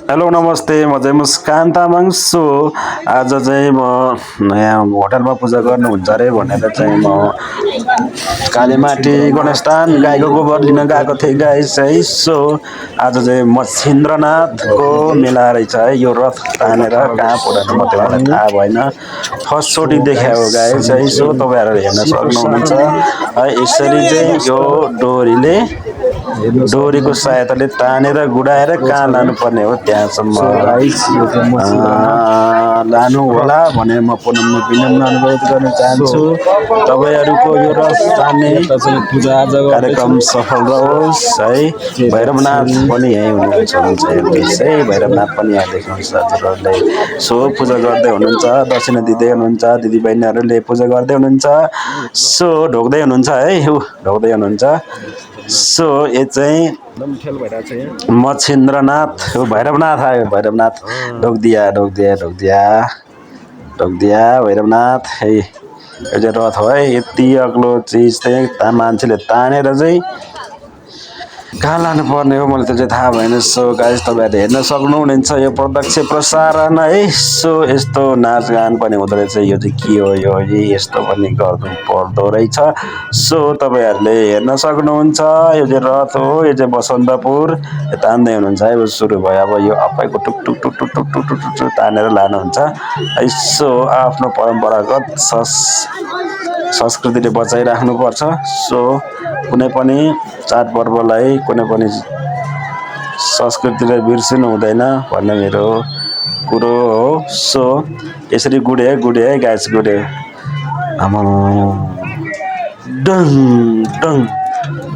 Hello नमस्ते म चाहिँ मुस्कान तामाङ सो आज चाहिँ म नयाँ होटलमा पूजा गर्नुहुन्छ अरे भनेर चाहिँ म कालीमाटी गणेशस्थान गाईको गोबर लिन गएको थिएँ गाइस है। सो आज चाहिँ मच्छिन्द्रनाथको मेला रहेछ है। यो रथ तानेर कहाँ पुऱ्याउनु म त्यो मलाई थाहा भएन, फर्स्टचोटि देखायो गाइस है। सो तपाईँहरू हेर्न सक्नुहुनेछ है। यसरी चाहिँ यो डोरीको सहायताले तानेर गुडाएर कहाँ लानुपर्ने हो त्यहाँसम्म लानु होला भनेर म पुनः विनम्र अनुरोध गर्न चाहन्छु। तपाईँहरूको यो रथ तान्ने कार्यक्रम सफल रहोस् है। भैरवनाथ पनि यहीँ हुनुहुन्छ हेर्नुहोस् है, भैरवनाथ पनि यहाँ देख्नुहुन्छ हजुरहरूले। सो पूजा गर्दै हुनुहुन्छ, दक्षिणा दिँदै हुनुहुन्छ, दिदीबहिनीहरूले पूजा गर्दै हुनुहुन्छ। सो ढोक्दै हुनुहुन्छ है, ढोक्दै हुनुहुन्छ। सो यो चाहिँ मच्छिन्द्रनाथ भैरवनाथ आयो, भैरवनाथ ढोकिदिया भैरवनाथ है। यो चाहिँ रथ हो है। यति अग्लो चिज चाहिँ मान्छेले तानेर चाहिँ कहाँ लानुपर्ने हो मलाई त्यो चाहिँ थाहा भएन। सो गाइस तपाईँहरूले हेर्न सक्नुहुनेछ यो प्रत्यक्ष प्रसारण है। सो यस्तो नाचगान पनि हुँदो रहेछ। यो चाहिँ के हो, यो यस्तो पनि गर्नु पर्दो रहेछ। सो तपाईँहरूले हेर्न सक्नुहुन्छ यो चाहिँ रथ हो, यो चाहिँ बसन्तपुर तान्दै हुनुहुन्छ है। सुरु भयो अब यो अप्पाइको टुक टुक टुक टुक टुक टुक टुक टुक तानेर लानुहुन्छ है। सो आफ्नो परम्परागत संस्कृतिले बचाइराख्नुपर्छ। सो कुनै पनि चाडपर्वलाई कुनै पनि संस्कृतिलाई बिर्सिनु हुँदैन भन्ने मेरो कुरो हो। सो यसरी गुडे गाइस गुडे आमा डङ डङ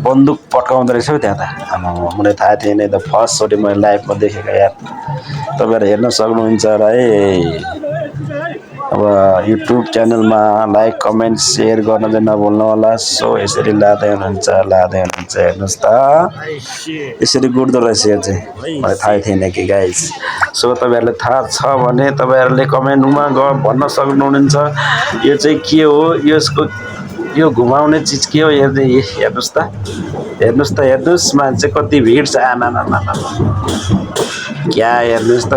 बन्दुक पड्काउँदो रहेछ हौ त्यहाँ त। आमा मलाई थाहा थिएन, त फर्स्टचोटि मैले लाइभमा देखेको यार। तपाईँहरू हेर्न सक्नुहुन्छ र है। अब युट्युब च्यानलमा लाइक कमेन्ट सेयर गर्न चाहिँ नभुल्नु होला। सो यसरी लाँदै हुनुहुन्छ हेर्नुहोस् त, यसरी गुड्दो रहेछ यो चाहिँ, मलाई थाहै थिएन कि गाइस। सो तपाईँहरूलाई थाहा छ भने तपाईँहरूले कमेन्टमा भन्न सक्नुहुनेछ यो चाहिँ के हो, यो घुमाउने चिज के हो। हेर्नुहोस् मान्छे कति भिड छ। आमामा क्या हेर्नुहोस् त,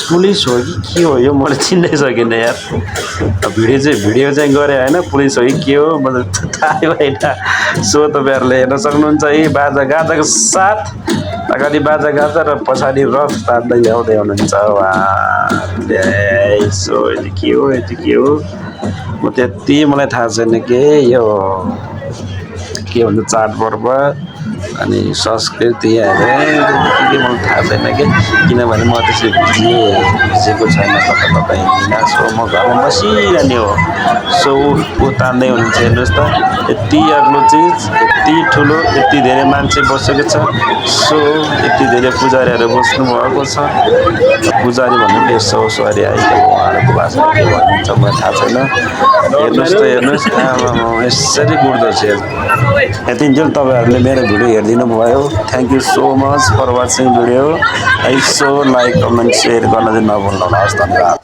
पुलिस हो कि के हो यो मैले चिन्नै सकिनँ यार। भिडियो चाहिँ गरेँ होइन, पुलिस हो कि के हो मलाई थाहै भएन। सो तपाईँहरूले हेर्न सक्नुहुन्छ है, बाजा गाजाको साथ अगाडि बाजा गाजा र पछाडि रथ तान्दै ल्याउँदै हुनुहुन्छ। सो यो के हो म त्यति मलाई थाहा छैन कि यो के भन्छ चाडपर्व अनि संस्कृतिहरू के मलाई थाहा छैन कि, किनभने म त्यसरी बुझेको छैन कता हिँड्दिनँ। सो म घरमा बसिरहने हो। सो ऊ तान्दै हुनुहुन्छ हेर्नुहोस् त, यति अग्लो चिज, यति ठुलो, यति धेरै मान्छे बसेको छ। सो यति धेरै पुजारीहरू बस्नु भएको छ। पुजारी भन्नु के सौसरी आइले उहाँहरूको भाषा के भनिन्छ मलाई थाहा छैन। हेर्नुहोस् यसरी गुड्दैछ। यतिन्जेल तपाईँहरूले मेरो भिडियो हेरिदिनु भयो। Thank you so much for watching video. So like comment share गर्न चाहिँ नभुल्नु होला। हस्, धन्यवाद।